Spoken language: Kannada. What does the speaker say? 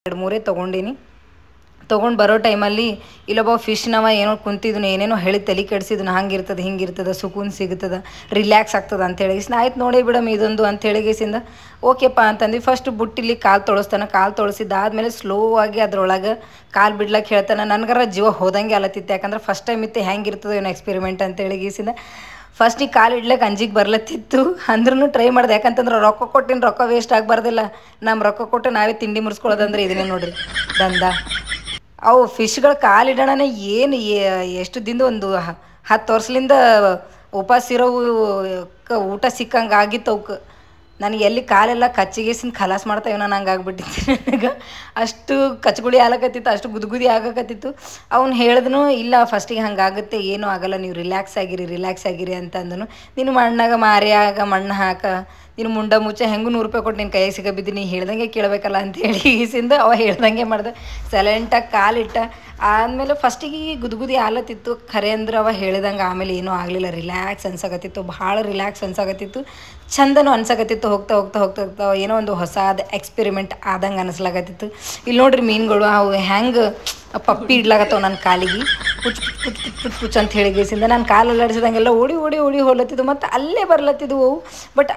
2-3 ತೊಗೊಂಡೀನಿ. ತೊಗೊಂಡು ಬರೋ ಟೈಮಲ್ಲಿ ಇಲ್ಲೊಬ್ಬ ಫಿಶ್ನವ ಏನೋ ಕುಂತಿದ್ನು, ಏನೇನೋ ಹೇಳಿ ತಲೆ ಕೆಡಿಸಿದ್ನು, ಹಂಗಿರ್ತದೆ ಹಿಂಗಿರ್ತದೆ, ಸುಕೂನ್ ಸಿಗ್ತದೆ, ರಿಲ್ಯಾಕ್ಸ್ ಆಗ್ತದೆ ಅಂತೇಳಿ ಆಯ್ತು ನೋಡಿ ಬಿಡಮ್ ಇದೊಂದು ಅಂತೇಳಿಗಿಸಿಂದ ಓಕೆಪ್ಪ ಅಂತಂದು ಫಸ್ಟ್ ಬುಟ್ಟಿಲಿ ಕಾಲು ತೊಳಸ್ತಾನೆ. ಕಾಲು ತೊಳಸಿದ್ದಾದ್ಮೇಲೆ ಸ್ಲೋ ಆಗಿ ಅದ್ರೊಳಗೆ ಕಾಲು ಬಿಡ್ಲಕ್ಕೆ ಹೇಳ್ತಾನೆ. ನನಗರ ಜೀವ ಹೋದಂಗೆ ಅಲತ್ತಿತ್ತು, ಯಾಕಂದ್ರೆ ಫಸ್ಟ್ ಟೈಮ್ ಇತ್ತು, ಹೆಂಗಿರ್ತದೆ ಏನೋ ಎಕ್ಸ್ಪೆರಿಮೆಂಟ್ ಅಂತೇಳಿಗಿಸಿಂದ ಫಸ್ಟಿಗೆ ಕಾಲು ಇಡ್ಲಿಕ್ಕೆ ಅಂಜಿಗೆ ಬರ್ಲತ್ತಿತ್ತು. ಅಂದ್ರೂ ಟ್ರೈ ಮಾಡಿದೆ, ಯಾಕಂತಂದ್ರೆ ರೊಕ್ಕ ಕೊಟ್ಟಿನ ರೊಕ್ಕ ವೇಸ್ಟ್ ಆಗಬಾರ್ದಿಲ್ಲ. ನಮ್ಮ ರೊಕ್ಕ ಕೊಟ್ಟು ನಾವೇ ತಿಂಡಿ ಮುರಿಸ್ಕೊಳ್ಳೋದಂದ್ರೆ ಇದನ್ನೇ ನೋಡ್ರಿ ದಂದ. ಅವು ಫಿಶ್ಗಳು ಕಾಲಿಡೋಣ ಏನು ಎಷ್ಟು ದಿನದ ಒಂದು 10 ವರ್ಷದಿಂದ ಉಪವಾಸ ಇರೋವು ಊಟ ಸಿಕ್ಕಂಗೆ ಆಗಿತ್ತು ಅವಕ್ಕೆ. ನನಗೆ ಎಲ್ಲಿ ಕಾಲೆಲ್ಲ ಕಚ್ಚಿಗೇಸಿನ ಖಲಾಸ್ ಮಾಡ್ತಾವೆ ನಾನು ಹಂಗೆ ಆಗ್ಬಿಟ್ಟಿತ್ತು. ನನಗೆ ಅಷ್ಟು ಕಚ್ಗುಳಿ ಆಗ್ಲಕತ್ತಿತ್ತು, ಅಷ್ಟು ಗುದ್ಗುದಿ ಆಗಕತ್ತಿತ್ತು. ಅವ್ನು ಹೇಳಿದ್ನು ಇಲ್ಲ ಫಸ್ಟಿಗೆ ಹಂಗಾಗುತ್ತೆ, ಏನೂ ಆಗಲ್ಲ, ನೀವು ರಿಲ್ಯಾಕ್ಸ್ ಆಗಿರಿ ಅಂತಂದನು. ನೀನು ಮಣ್ಣಾಗ ಮಾರಿಯಾಗ ಮಣ್ಣು ಹಾಕ, ನೀನು ಮುಂಡ ಮುಚ್ಚ ಹೆಂಗೂ ₹100 ಕೊಟ್ಟು ನಿನ್ನ ಕೈಯಾಗ ಸಿಗಬಿದ್ದು, ನೀ ಹೇಳ್ದಂಗೆ ಕೇಳಬೇಕಲ್ಲ ಅಂತೇಳಿ ಈಸಿಂದ ಅವ ಹೇಳ್ದಂಗೆ ಮಾಡ್ದೆ. ಸೈಲೆಂಟಾಗಿ ಕಾಲಿಟ್ಟ. ಆದಮೇಲೆ ಫಸ್ಟಿಗೆ ಗುದ್ಗುದಿ ಆಲತ್ತಿತ್ತು, ಖರೆ ಅಂದ್ರೆ ಅವ ಹೇಳಿದಂಗೆ ಆಮೇಲೆ ಏನೂ ಆಗಲಿಲ್ಲ. ರಿಲ್ಯಾಕ್ಸ್ ಅನ್ಸಕತ್ತಿತ್ತು, ಭಾಳ ರಿಲ್ಯಾಕ್ಸ್ ಅನ್ಸಕತ್ತಿತ್ತು, ಚಂದನೂ ಅನ್ಸಕತ್ತಿತ್ತು. ಹೋಗ್ತಾ ಏನೋ ಒಂದು ಹೊಸಾದ ಎಕ್ಸ್ಪೆರಿಮೆಂಟ್ ಆದಂಗೆ ಅನಿಸ್ಲಾಗತ್ತಿತ್ತು. ಇಲ್ಲಿ ನೋಡ್ರಿ ಮೀನುಗಳು ಅವು ಹೆಂಗೆ ಪಪ್ಪಿ ಇಡ್ಲಾಗತ್ತವ ನನ್ನ ಕಾಲಿಗೆ ಪುಚ್ ಅಂತ ಹೇಳಿಗಿಸಿಂದ ನಾನು ಕಾಲು ಅಲ್ಲಾಡಿಸಿದಂಗೆಲ್ಲ ಓಡಿ ಹೋಲತ್ತಿದ್ದು, ಮತ್ತು ಅಲ್ಲೇ ಬರ್ಲತ್ತಿದ್ವು ಅವು. ಬಟ್